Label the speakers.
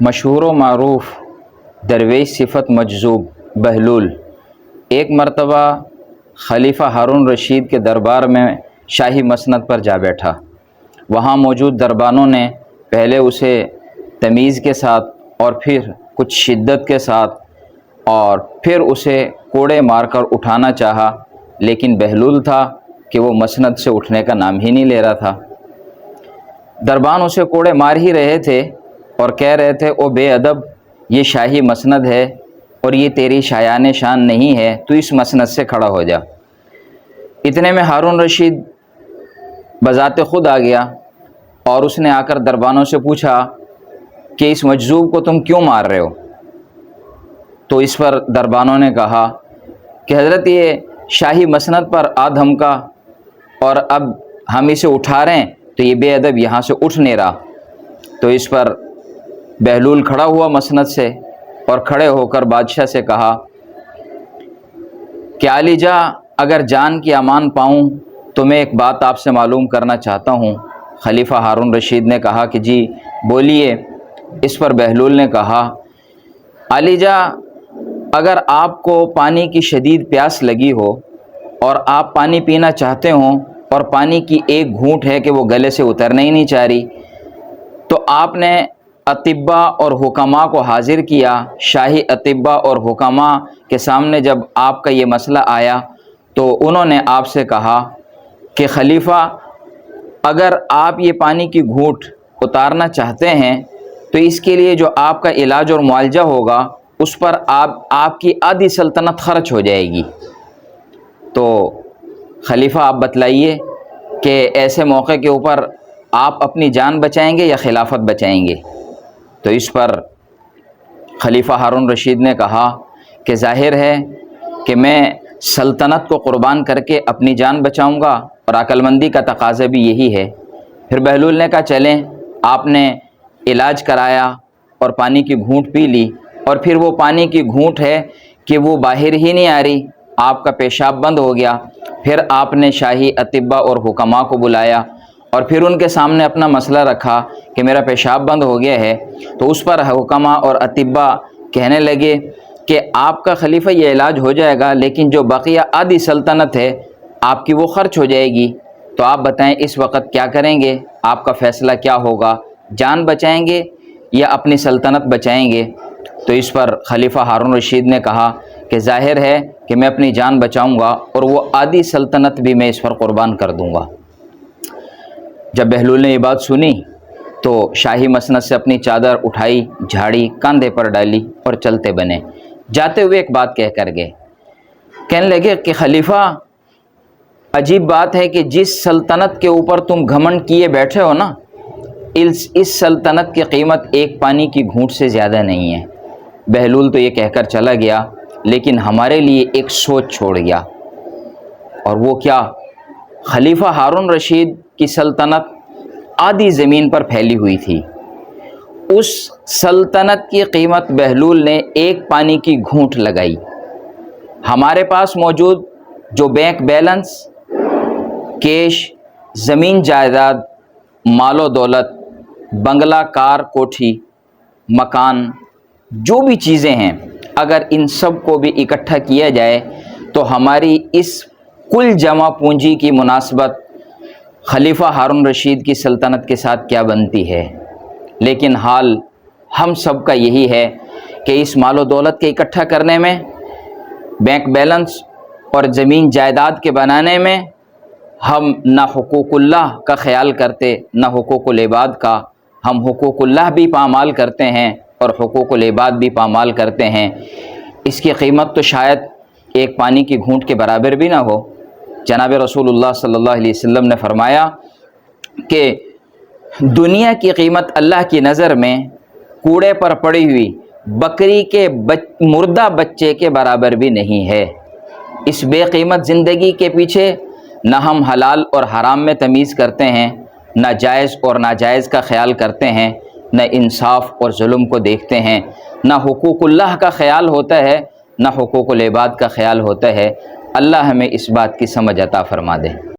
Speaker 1: مشہور و معروف درویش صفت مجذوب بہلول ایک مرتبہ خلیفہ ہارون رشید کے دربار میں شاہی مسند پر جا بیٹھا۔ وہاں موجود دربانوں نے پہلے اسے تمیز کے ساتھ اور پھر کچھ شدت کے ساتھ اور پھر اسے کوڑے مار کر اٹھانا چاہا، لیکن بہلول تھا کہ وہ مسند سے اٹھنے کا نام ہی نہیں لے رہا تھا۔ دربان اسے کوڑے مار ہی رہے تھے اور کہہ رہے تھے، او بے ادب، یہ شاہی مسند ہے اور یہ تیری شایان شان نہیں ہے، تو اس مسند سے کھڑا ہو جا۔ اتنے میں ہارون رشید بذات خود آ گیا اور اس نے آ کر دربانوں سے پوچھا کہ اس مجذوب کو تم کیوں مار رہے ہو؟ تو اس پر دربانوں نے کہا کہ حضرت یہ شاہی مسند پر آ دھمکا اور اب ہم اسے اٹھا رہے ہیں تو یہ بے ادب یہاں سے اٹھ نہیں رہا۔ تو اس پر بہلول کھڑا ہوا مسند سے اور کھڑے ہو کر بادشاہ سے کہا کہ عالی جا، اگر جان کی امان پاؤں تو میں ایک بات آپ سے معلوم کرنا چاہتا ہوں۔ خلیفہ ہارون رشید نے کہا کہ جی بولیے۔ اس پر بہلول نے کہا، عالی جا، اگر آپ کو پانی کی شدید پیاس لگی ہو اور آپ پانی پینا چاہتے ہوں اور پانی کی ایک گھونٹ ہے کہ وہ گلے سے اترنا ہی نہیں چاہ رہی، تو آپ نے اطباء اور حکماء کو حاضر کیا۔ شاہی اطباء اور حکماء کے سامنے جب آپ کا یہ مسئلہ آیا تو انہوں نے آپ سے کہا کہ خلیفہ، اگر آپ یہ پانی کی گھونٹ اتارنا چاہتے ہیں تو اس کے لیے جو آپ کا علاج اور معالجہ ہوگا اس پر آپ کی آدھی سلطنت خرچ ہو جائے گی۔ تو خلیفہ آپ بتلائیے کہ ایسے موقع کے اوپر آپ اپنی جان بچائیں گے یا خلافت بچائیں گے؟ تو اس پر خلیفہ ہارون رشید نے کہا کہ ظاہر ہے کہ میں سلطنت کو قربان کر کے اپنی جان بچاؤں گا، اور عقل مندی کا تقاضا بھی یہی ہے۔ پھر بہلول نے کہا چلیں۔ آپ نے علاج کرایا اور پانی کی گھونٹ پی لی، اور پھر وہ پانی کی گھونٹ ہے کہ وہ باہر ہی نہیں آ رہی، آپ کا پیشاب بند ہو گیا۔ پھر آپ نے شاہی اطباء اور حکماء کو بلایا اور پھر ان کے سامنے اپنا مسئلہ رکھا کہ میرا پیشاب بند ہو گیا ہے۔ تو اس پر حکماء اور اطباء کہنے لگے کہ آپ کا خلیفہ یہ علاج ہو جائے گا، لیکن جو بقیہ آدھی سلطنت ہے آپ کی وہ خرچ ہو جائے گی۔ تو آپ بتائیں اس وقت کیا کریں گے؟ آپ کا فیصلہ کیا ہوگا؟ جان بچائیں گے یا اپنی سلطنت بچائیں گے؟ تو اس پر خلیفہ ہارون رشید نے کہا کہ ظاہر ہے کہ میں اپنی جان بچاؤں گا اور وہ آدھی سلطنت بھی میں اس پر قربان کر دوں گا۔ جب بہلول نے یہ بات سنی تو شاہی مسند سے اپنی چادر اٹھائی، جھاڑی، کاندھے پر ڈالی اور چلتے بنے۔ جاتے ہوئے ایک بات کہہ کر گئے، کہنے لگے کہ خلیفہ، عجیب بات ہے کہ جس سلطنت کے اوپر تم گھمنڈ کیے بیٹھے ہو نا، اس سلطنت کی قیمت ایک پانی کی گھونٹ سے زیادہ نہیں ہے۔ بہلول تو یہ کہہ کر چلا گیا، لیکن ہمارے لیے ایک سوچ چھوڑ گیا، اور وہ کیا؟ خلیفہ ہارون رشید کی سلطنت آدھی زمین پر پھیلی ہوئی تھی، اس سلطنت کی قیمت بہلول نے ایک پانی کی گھونٹ لگائی۔ ہمارے پاس موجود جو بینک بیلنس، کیش، زمین جائیداد، مال و دولت، بنگلہ، کار، کوٹھی، مکان، جو بھی چیزیں ہیں، اگر ان سب کو بھی اکٹھا کیا جائے تو ہماری اس کل جمع پونجی کی مناسبت خلیفہ ہارون رشید کی سلطنت کے ساتھ کیا بنتی ہے؟ لیکن حال ہم سب کا یہی ہے کہ اس مال و دولت کے اکٹھا کرنے میں، بینک بیلنس اور زمین جائیداد کے بنانے میں ہم نہ حقوق اللہ کا خیال کرتے نہ حقوق العباد کا۔ ہم حقوق اللہ بھی پامال کرتے ہیں اور حقوق العباد بھی پامال کرتے ہیں۔ اس کی قیمت تو شاید ایک پانی کی گھونٹ کے برابر بھی نہ ہو۔ جناب رسول اللہ صلی اللہ علیہ وسلم نے فرمایا کہ دنیا کی قیمت اللہ کی نظر میں کوڑے پر پڑی ہوئی بکری کے مردہ بچے کے برابر بھی نہیں ہے۔ اس بے قیمت زندگی کے پیچھے نہ ہم حلال اور حرام میں تمیز کرتے ہیں، نہ جائز اور ناجائز کا خیال کرتے ہیں، نہ انصاف اور ظلم کو دیکھتے ہیں، نہ حقوق اللہ کا خیال ہوتا ہے نہ حقوق العباد کا خیال ہوتا ہے۔ اللہ ہمیں اس بات کی سمجھ عطا فرما دے۔